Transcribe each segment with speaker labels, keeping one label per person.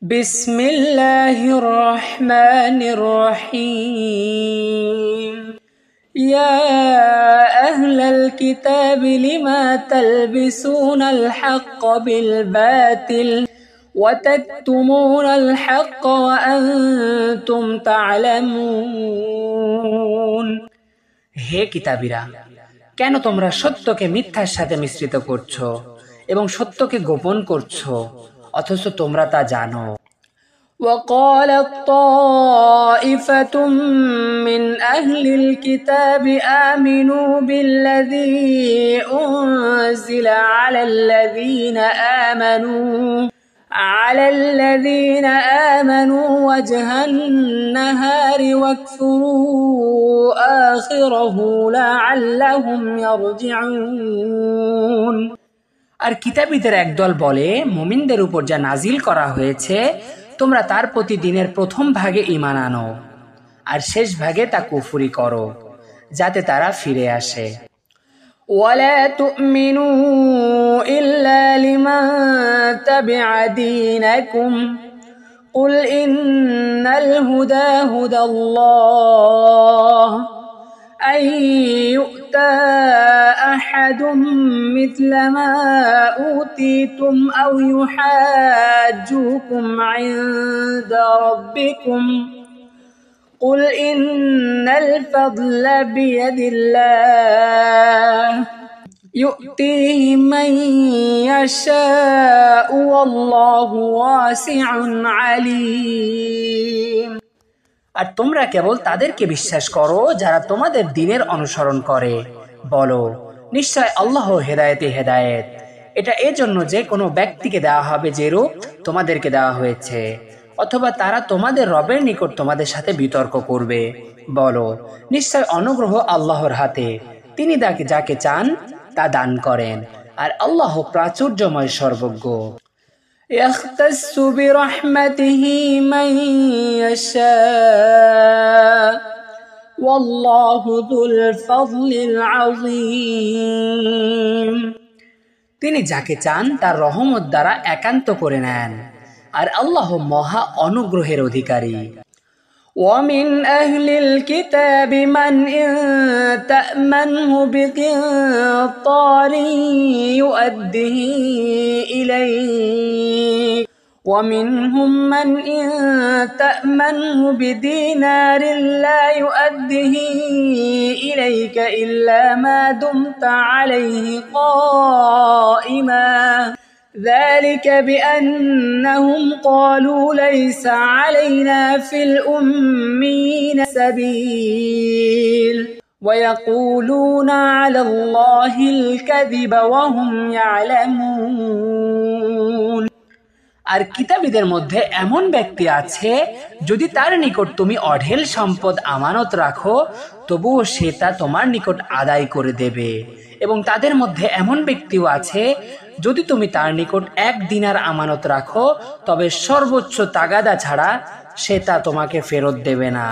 Speaker 1: বিসমিল্লাহির রহমানির রহিম। ইয়া আহলাল কিতাবি লিমা তালবিসুনাল হাক্কা বিল বাতিল ওয়া তাকতুমুনাল হাক্কা ওয়া আনতুম তা'লামুন। হে কিতাবীরা, কেন তোমরা সত্যকে মিথ্যার সাথে মিশ্রিত করছো এবং সত্যকে গোপন করছো অথচ তোমরা তা জানো। وقالت طائفة من أهل الكتاب آمنوا بالذي أنزل على الذين آمنوا وجه النهار واكفروا آخره لعلهم يرجعون। আর কিতাবীদের একদল বলে, মুমিনদের উপর যা নাজিল করা হয়েছে তোমরা তার প্রতি দিনের প্রথম ভাগে ঈমান আনো আর শেষ ভাগে তা কুফরি করো, যাতে তারা ফিরে আসে। ولا تؤمنوا إلا لمن تبع دينكم قل إن الهدى هدى الله أن يؤتى أحد مثل ما أوتيتم أو يحاجوكم عند ربكم قل إن الفضل بيد الله يؤتيه من يشاء والله واسع عليم। আর তোমরা কেবল তাদেরকে বিশ্বাস করো যারা তোমাদের দ্বীনের অনুসরণ করে। বলো, নিশ্চয় আল্লাহ হেদায়েতে হেদায়েত। এটা এজন্য যে কোনো ব্যক্তিকে দেওয়া হবে যেরূপ তোমাদেরকে দেওয়া হয়েছে, অথবা তারা তোমাদের রবের নিকট তোমাদের সাথে বিতর্ক করবে। বলো, নিশ্চয় অনুগ্রহ আল্লাহর হাতে, তিনি যাকে চান তা দান করেন, আর আল্লাহ প্রাচুর্যময় সর্বজ্ঞ। يختص برحمته من يشاء والله ذو الفضل العظيم। তিনি যাকে চান তার রহমত দ্বারা একান্ত করে নেন, আর আল্লাহ মহা অনুগ্রহের অধিকারী। ومن أهل الكتاب من إن تأمنه بقنطار يؤده إليك ومنهم من إن تأمنه بدينار لا يؤده إليك إلا ما دمت عليه قائما ذلك بأنهم قالوا ليس علينا في الأمين سبيل ويقولون على الله الكذب وهم يعلمون। আর কিতাবীদের মধ্যে এমন ব্যক্তি আছে, যদি তার নিকট তুমি অঢেল সম্পদ আমানত রাখো তবুও সে তা তোমার নিকট আদায় করে দেবে, এবং তাদের মধ্যে এমন ব্যক্তিও আছে, যদি তুমি তার নিকট 1 দিনার আমানত রাখো তবে সর্বোচ্চ তাগাদা ছাড়া সে তা তোমাকে ফেরত দেবে না।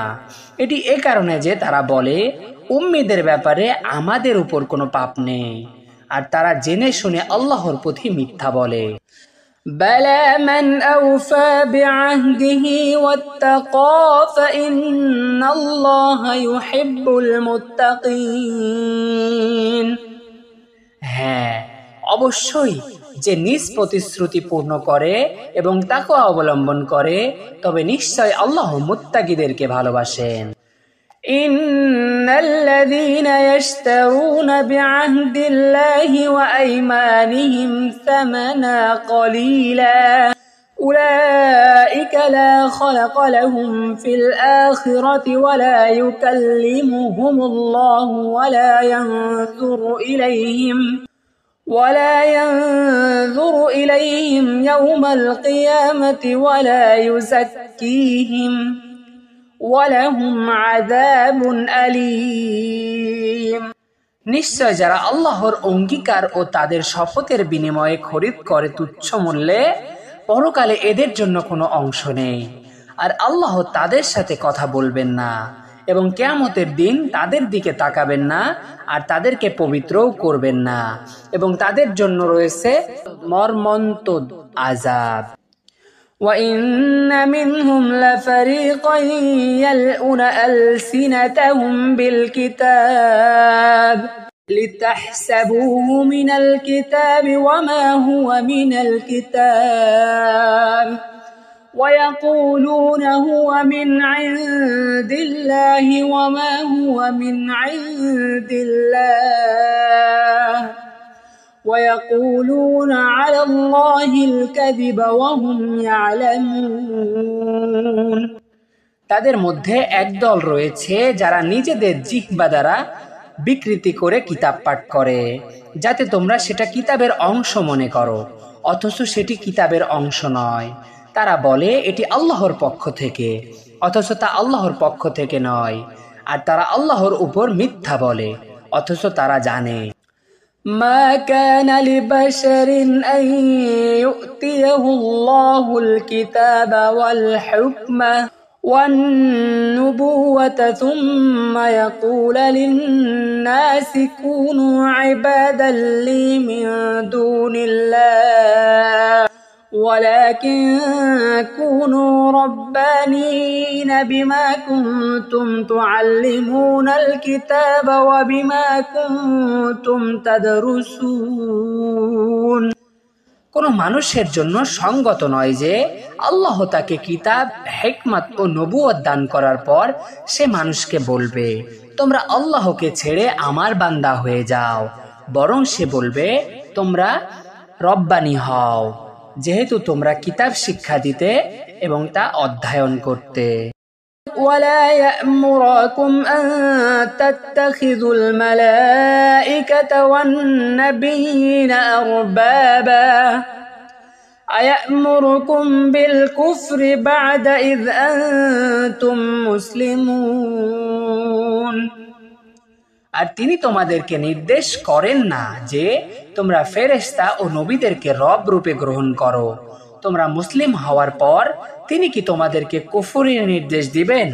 Speaker 1: এটি এ কারণে যে তারা বলে, উম্মীদের ব্যাপারে আমাদের উপর কোনো পাপ নেই, আর তারা জেনে শুনে আল্লাহর প্রতি মিথ্যা বলে। بلى من أوفى بعهده واتقى فإن الله يحب المتقين। হ্যাঁ, অবশ্যই যে নিজ প্রতিশ্রুতি পূর্ণ করে এবং তাকওয়া অবলম্বন করে, তবে নিশ্চয় আল্লাহ মুত্তাকিদেরকে ভালোবাসেন। ইন্নাল্লাযীনা ইয়াশতারুনা বিআহদিল্লাহি ওয়া আইমানিহিম সামানা কলিলা উলাইকা লা খালাকা লাহুম ফিল আখিরাতি ওয়া লা ইউকাল্লিমুহুমুল্লাহু ওয়া লা ينظر إليهم يوم القيامة ولا يزكيهم ولهم عذاب أليم। নিশ্চয় যারা আল্লাহর অঙ্গীকার ও তাদের শপথের বিনিময়ে খরিদ করে তুচ্ছ মূল্যে, পরকালে এদের জন্য কোনো অংশ নেই, আর আল্লাহ তাদের সাথে কথা বলবেন না এবং কিয়ামতের দিন তাদের দিকে তাকাবেন না আর তাদেরকে পবিত্রও করবেন না, এবং তাদের জন্য রয়েছে মর্মন্তুদ আযাব। وَإِنَّ مِنْهُمْ لَفَرِيقًا يَلْؤُونَ أَلْسِنَتَهُمْ بِالْكِتَابِ لِتَحْسَبُوهُ مِنَ الْكِتَابِ وَمَا هُوَ مِنَ الْكِتَابِ وَيَقُولُونَ هُوَ مِنْ عِنْدِ اللَّهِ وَمَا هُوَ مِنْ عِنْدِ اللَّهِ وَيَقُولُونَ عَلَى اللَّهِ الْكَذِبَ وَهُمْ يَعْلَمُونَ তাদের মধ্যে একদল রয়েছে যারা নিজেদের জিহ্বা দ্বারা বিকৃতি করে কিতাব পাঠ করে যাতে তোমরা সেটা কিতাবের অংশ মনে করো, অথচ সেটি কিতাবের অংশ নয়। তারা বলে এটি আল্লাহর পক্ষ থেকে, অথচ তা আল্লাহর পক্ষ থেকে নয়। আর তারা আল্লাহর উপর মিথ্যা বলে, অথচ তারা জানে। মা কানা লিবাশারিন আন ইউতিয়াহুল্লাহুল কিতাবা ওয়াল হুকমা والنبوة ثم يقول للناس كونوا عبادا لي من دون الله ولكن كونوا ربانيين بما كنتم تعلمون الكتاب وبما كنتم تدرسون কোনো মানুষের জন্য সঙ্গত নয় যে আল্লাহ তাকে কিতাব, হিকমত ও নবুয়ত দান করার পর সে মানুষকে বলবে তোমরা আল্লাহকে ছেড়ে আমার বান্দা হয়ে যাও, বরং সে বলবে তোমরা রব্বানি হও, যেহেতু তোমরা কিতাব শিক্ষা দিতে এবং তা অধ্যয়ন করতে। ولا يأمركم أن تتخذوا الملائكة والنبيين أربابا أيأمركم بالكفر بعد إذ أنتم مسلمون আর তিনি তোমাদেরকে নির্দেশ করেন না যে তোমরা ফেরেশতা ও নবীদেরকে রব রূপে গ্রহণ করো। তোমরা মুসলিম হওয়ার পর তিনি কি তোমাদেরকে কুফরের নির্দেশ দিবেন?